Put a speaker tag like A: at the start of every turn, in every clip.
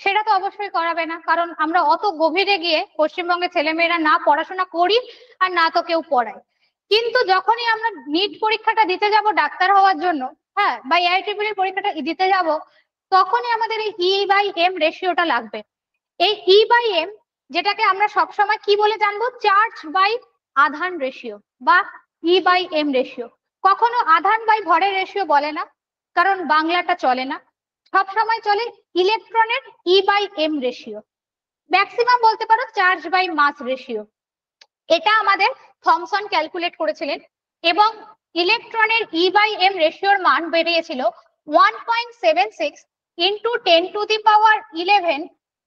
A: সেটা তো অবশ্যই করাবে না, কারণ আমরা অত গভীরে গিয়ে পশ্চিমবঙ্গের ছেলেমেয়েরা না পড়াশোনা করি আর না তো কেউ পড়ায়। কিন্তু যখনই আমরা নিট পরীক্ষাটা দিতে যাব ডাক্তার হওয়ার জন্য, হ্যাঁ, বা AIEEE পরীক্ষাটা দিতে যাব, তখনই আমাদের এই E/M রেশিওটা লাগবে। এই E/M যেটাকে আমরা সবসময় কি বলে জানবো, চার্জ বাই আধান রেশিও বা E/M রেশিও। কখনো আধান বাই ভরের রেশিও বলে না, কারণ বাংলাটা চলে না, সবসময় চলে ইলেকট্রনের E/M রেশিও। ম্যাক্সিমাম বলতে পারো চার্জ বাই মাস রেশিও। এটা আমাদের থমসন ক্যালকুলেট করেছিলেন এবং ইলেকট্রনের E/M রেশিওর মান বেরিয়েছিল 1.76 ইন্টু 10⁻11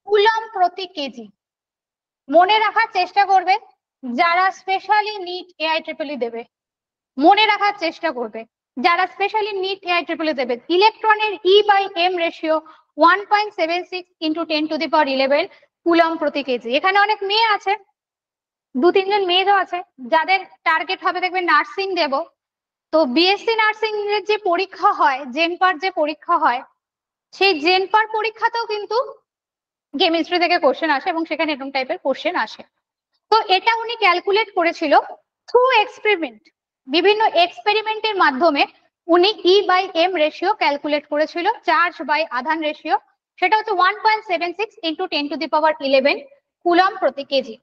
A: কুলম প্রতি কেজি। মনে রাখার চেষ্টা করবে যারা স্পেশালি নিট AIEEE দেবে, মনে রাখার চেষ্টা করবে যারা স্পেশালি নিট AIEEE দেবে, ইলেকট্রনের E/M রেশিও 1.76 ইন্টু 10⁻11 কুলম প্রতি কেজি। এখানে অনেক মেয়ে আছে, 2-3 জন মেয়েও আছে যাদের টার্গেট হবে দেখবে নার্সিং দেব, তো বিএসসি নার্সিং এর যে পরীক্ষা হয়, জেনপার যে পরীক্ষা হয়, সেই জেনপার পরীক্ষাতেও কিন্তু কেমিস্ট্রি থেকে কোশ্চেন আসে এবং সেখানে এরকম টাইপের কোশ্চেন আসে। তো এটা উনি ক্যালকুলেট করেছিল থ্রু এক্সপেরিমেন্ট, বিভিন্ন এক্সপেরিমেন্টের মাধ্যমে উনি E/M রেশিও ক্যালকুলেট করেছিল, চার্জ বাই আধান রেশিও, সেটা হচ্ছে 1.76 ইন্টু 10⁻11 কুলম প্রতি কেজি।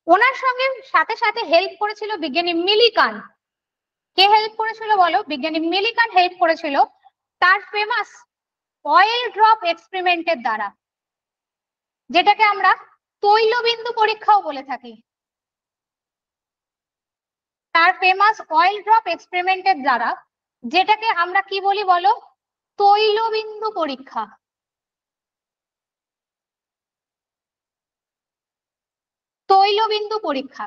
A: ওনার সঙ্গে সাথে সাথে হেল্প করেছিল বিজ্ঞানী মিলিকান। কে হেল্প করেছিল বলো? বিজ্ঞানী মিলিকান হেল্প করেছিল তার ফেমাস অয়েল ড্রপ এক্সপেরিমেন্টের দ্বারা, যেটাকে আমরা তৈলবিন্দু পরীক্ষাও বলে থাকি। তার ফেমাস অয়েল ড্রপ এক্সপেরিমেন্টের দ্বারা, যেটাকে আমরা কি বলি বলো? তৈলবিন্দু পরীক্ষা। তৈলবিন্দু পরীক্ষা।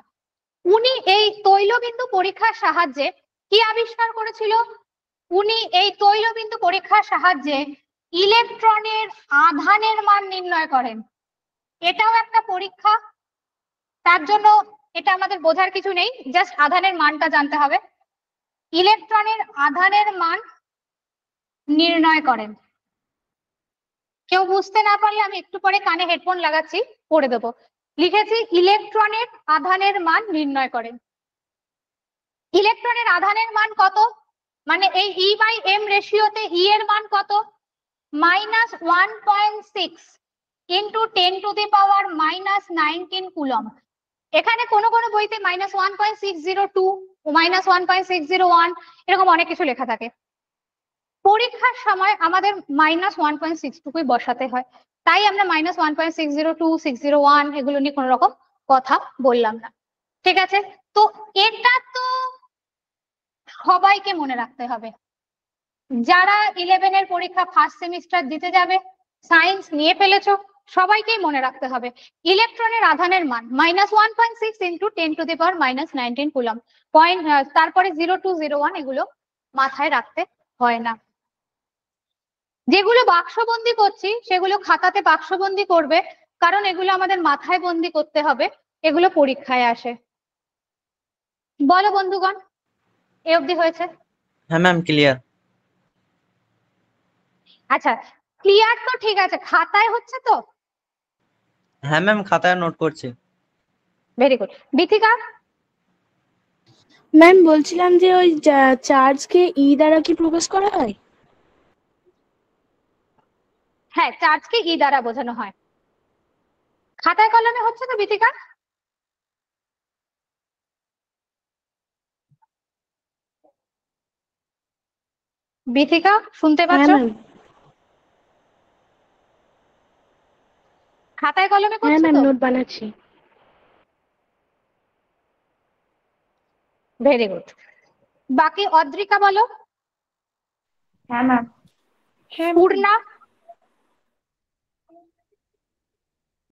A: উনি এই তৈলবিন্দু পরীক্ষার সাহায্যে কি আবিষ্কার করেছিল? উনি এই তৈলবিন্দু পরীক্ষার সাহায্যে ইলেকট্রনের আধানের মান নির্ণয় করেন। এটাও একটা পরীক্ষা, তার জন্য এটা আমাদের বোঝার কিছু নেই, জাস্ট আধানের মানটা জানতে হবে। ইলেকট্রনের আধানের মান নির্ণয় করেন। কেউ বুঝতে না পারলে আমি একটু পরে কানে হেডফোন লাগাচ্ছি, পড়ে দেবো। লিখেছি ইলেকট্রনের আধানের মান নির্ণয় করেন। ইলেকট্রনের আধানের মান কত? মানে এই E/M রেশিওতে E এর মান কত? -1.6 ইন্টু 10⁻−19 কুলম। এখানে কোনো কোনো বইতে -1.602, -1.601 এরকম অনেক কিছু লেখা থাকে। পরীক্ষার সময় আমাদের -1.6 টুকুই বসাতে হয়, তাই আমরা -1.602, 601 এগুলো নিয়ে কোনো রকম কথা বললাম না। ঠিক আছে, তো এটা তো সবাইকে মনে রাখতে হবে। যারা 11 এর পরীক্ষা ফার্স্ট সেমিস্টার দিতে যাবে, সায়েন্স নিয়ে ফেলেছো, সবাইকেই মনে রাখতে হবে ইলেকট্রনের আধানের মান -1.6 ইন্টু 10⁻−19 কুলম। পয়েন্ট তারপরে 02, 01 এগুলো মাথায় রাখতে হয় না। যেগুলো বাক্সবন্দি করছি সেগুলো খাতাতে বাক্সবন্দি করবে, কারণ এগুলো আমাদের মাথায় বন্দি করতে হবে, এগুলো পরীক্ষায় আসে। বলো বন্ধুগণ, এ অবধি হয়েছে?
B: হ্যাঁ ম্যাম, ক্লিয়ার।
A: আচ্ছা, ক্লিয়ার তো ঠিক আছে, খাতায় হচ্ছে তো?
B: হ্যাঁ ম্যাম, খাতায় নোট করছি।
A: Very good. বিথিকা?
C: ম্যাম বলছিলাম যে ওই চার্জকে ই দ্বারা কি প্রকাশ করা হয়?
A: হ্যাঁ, চার্জকে ই দ্বারা বোঝানো হয়। খাতায় কলমে হচ্ছে তো বিথিকা? বিথিকা শুনতে
C: হ্যাঁ
A: পাচ্ছ?
C: ম্যাম।
A: খাতায় কলমে
C: হ্যাঁ
A: করছো
C: ম্যাম,
A: তো?
C: নোট বানাচ্ছি।
A: Very good. বাকি অদ্রিকা বলো।
D: হ্যাঁ ম্যাম।
A: পূর্ণা?